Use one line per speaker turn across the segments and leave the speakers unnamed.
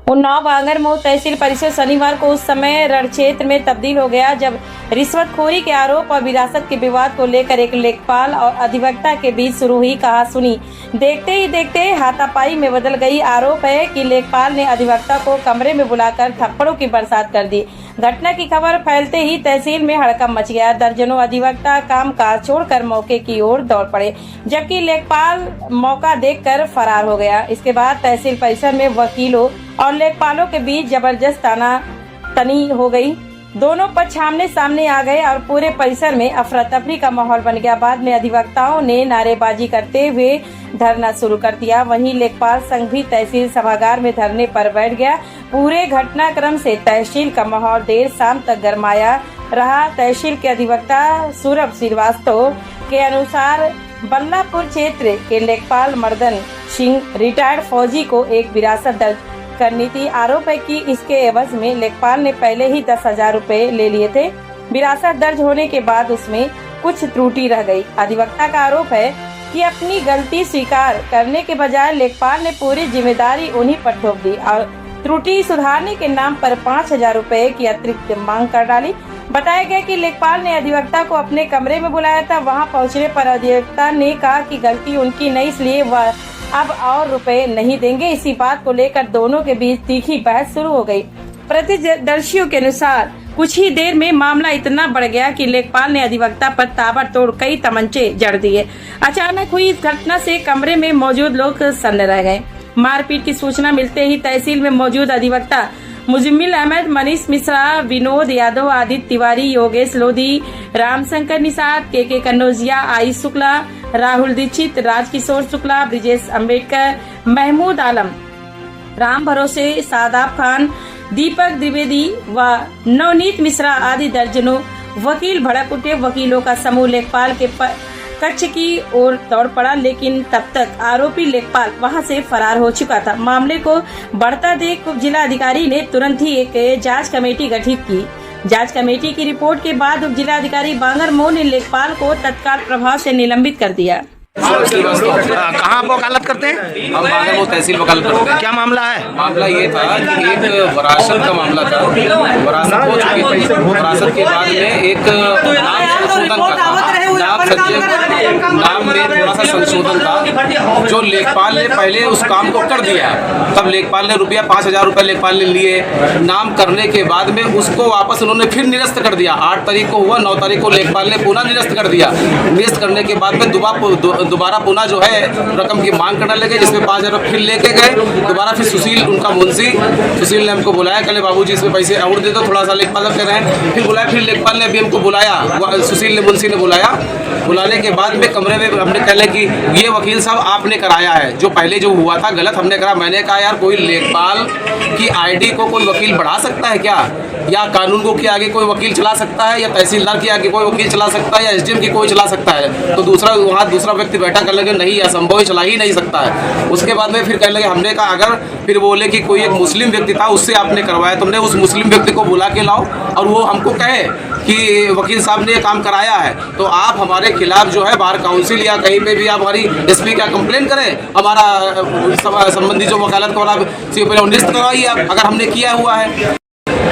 उन्नाव बांगरमऊ तहसील परिषद शनिवार को उस समय रणक्षेत्र में तब्दील हो गया जब रिश्वतखोरी के आरोप और विरासत के विवाद को लेकर एक लेखपाल और अधिवक्ता के बीच शुरू हुई कहासुनी देखते ही देखते हाथापाई में बदल गई। आरोप है कि लेखपाल ने अधिवक्ता को कमरे में बुलाकर थप्पड़ों की बरसात कर दी। घटना की खबर फैलते ही तहसील में हड़कंप मच गया। दर्जनों अधिवक्ता कामकाज छोड़कर मौके की ओर दौड़ पड़े, जबकि लेखपाल मौका देखकर फरार हो गया। इसके बाद तहसील परिसर में वकीलों और लेखपालों के बीच जबरदस्त तनातनी हो गई। दोनों पक्ष आमने सामने आ गए और पूरे परिसर में अफरा तफरी का माहौल बन गया। बाद में अधिवक्ताओं ने नारेबाजी करते हुए धरना शुरू कर दिया। वहीं लेखपाल संघ भी तहसील सभागार में धरने पर बैठ गया। पूरे घटनाक्रम से तहसील का माहौल देर शाम तक गरमाया रहा। तहसील के अधिवक्ता सौरभ श्रीवास्तव के अनुसार बल्लापुर क्षेत्र के लेखपाल मर्दन सिंह रिटायर्ड फौजी को एक विरासत दर्ज करनी थी। आरोप है कि इसके एवज में लेखपाल ने पहले ही 10,000 रुपए ले लिए थे। विरासत दर्ज होने के बाद उसमें कुछ त्रुटि रह गई। अधिवक्ता का आरोप है कि अपनी गलती स्वीकार करने के बजाय लेखपाल ने पूरी जिम्मेदारी उन्हीं पर थोप दी और त्रुटि सुधारने के नाम पर 5,000 रुपए की अतिरिक्त मांग कर डाली। बताया गया कि लेखपाल ने अधिवक्ता को अपने कमरे में बुलाया था। वहां पहुंचने पर अधिवक्ता ने कहा कि गलती उनकी नहीं, इसलिए वह अब और रुपए नहीं देंगे। इसी बात को लेकर दोनों के बीच तीखी बहस शुरू हो गई। प्रत्यक्षदर्शियों के अनुसार कुछ ही देर में मामला इतना बढ़ गया कि लेखपाल ने अधिवक्ता पर ताबड़तोड़ कई तमंचे जड़ दिए। अचानक हुई इस घटना से कमरे में मौजूद लोग सन्न रह गए। मारपीट की सूचना मिलते ही तहसील में मौजूद अधिवक्ता मुजम्मिल अहमद, मनीष मिश्रा, विनोद यादव, आदित्य तिवारी, योगेश लोधी, रामशंकर निषाद, के कन्नौजिया, आई शुक्ला, राहुल दीक्षित, राजकिशोर शुक्ला, ब्रिजेश अम्बेडकर, महमूद आलम, राम भरोसे, सादाब खान, दीपक द्विवेदी व नवनीत मिश्रा आदि दर्जनों वकील भड़क उठे। वकीलों का समूह लेखपाल के कक्ष की ओर दौड़ पड़ा, लेकिन तब तक आरोपी लेखपाल वहां से फरार हो चुका था। मामले को बढ़ता देख उप जिला अधिकारी ने तुरंत ही एक जांच कमेटी गठित की। जांच कमेटी की रिपोर्ट के बाद उप जिला अधिकारी बांगरमऊ ने लेखपाल को तत्काल प्रभाव से निलंबित कर दिया।
कहाँ आप वकालत करते हैं?
हम बांगरमऊ तहसील वकालत करते हैं।
क्या मामला है?
मामला ये था कि एक वरासत का मामला था। वरासत हो चुकी थी। वरासत के बाद में एक नाम संशोधन का था। नाम में थोड़ा सा संशोधन था जो लेखपाल ने पहले उस काम को कर दिया। तब लेखपाल ने रुपया 5,000 रुपये लेखपाल ने लिए। नाम करने के बाद में उसको वापस उन्होंने फिर निरस्त कर दिया। 8 तारीख को हुआ, 9 तारीख को लेखपाल ने पुनः निरस्त कर दिया। निरस्त करने के बाद में दोबारा पुनः जो है रकम की मांग करने लगे, जिसमें 5,000 रुपये फिर लेके गए। दोबारा फिर सुशील उनका मुंशी, सुशील ने हमको बुलाया, कहले बाबूजी इसमें पैसे और दे दो, थोड़ा सा लेखपाल कह रहे हैं। फिर बुलाया, फिर लेखपाल ने अभी हमको बुलाया, सुशील ने मुंशी ने बुलाया। बुलाने के बाद में कमरे में हमने कहले कि ये वकील साहब आपने कराया है, जो पहले जो हुआ था गलत हमने करा। मैंने कहा यार कोई लेखपाल की आईडी को कोई वकील बढ़ा सकता है क्या? या कानून को के आगे कोई वकील चला सकता है? या तहसीलदार के आगे कोई वकील चला सकता है? या एसडीएम की कोई चला सकता है? तो वहाँ दूसरा व्यक्ति बैठा कर लगे नहीं, असंभव ही, चला ही नहीं सकता है। उसके बाद में फिर कहने लगे, हमने कहा अगर फिर बोले कि कोई एक मुस्लिम व्यक्ति था उससे आपने करवाया, तुमने उस मुस्लिम व्यक्ति को बुला के लाओ और वो हमको कहे कि वकील साहब ने ये काम कराया है, तो आप हमारे खिलाफ जो है बार काउंसिल या कहीं पे भी आप हमारी एसपी का कंप्लेन करें, हमारा संबंधी जो वकालत वाला निरस्त करवाइए आप, अगर हमने किया हुआ है।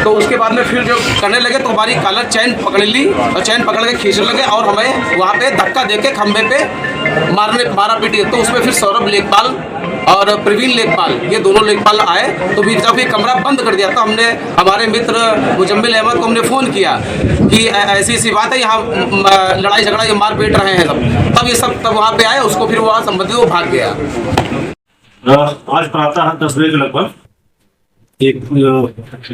तो उसके बाद में फिर जो करने लगे तो हमारी कॉलर चैन पकड़ ली और चैन पकड़ के खींचने लगे और हमें वहाँ पे धक्का देके खंबे पे मारा पीटी। तो उसमें फिर सौरभ लेखपाल और प्रवीण लेखपाल, ये दोनों लेखपाल आए। तो फिर जब ये कमरा बंद कर दिया तो हमने हमारे मित्र मुजम्मिल अहमद को हमने फ़ोन किया कि ऐसी ऐसी बात है, यहाँ लड़ाई झगड़ा ये मार पीट रहे हैं सब। तब ये सब तब वहाँ पे आए, उसको फिर वहाँ संबंधित वो भाग गया।
आज प्रातः 10 बजे के लगभग एक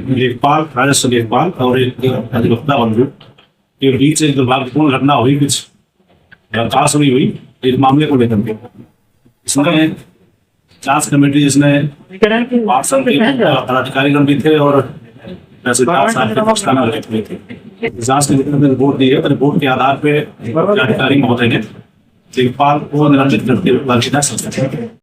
लेखपाल, राजस्व लेखपाल और एक अधिवक्ता बंधु के बीच एक दुर्भाग्यपूर्ण घटना हुई। कुछ कहासुनी हुई एक मामले को लेकर के। इसमें जांच कमेटी जिसमें पदाधिकारीगण भी थे और तहसीलदार साहब के पक्षकार भी थे। जांच कमेटी ने रिपोर्ट दी है, तो रिपोर्ट के आधार पर अधिकारी महोदय ने लेखपाल को निलंबित करते हुए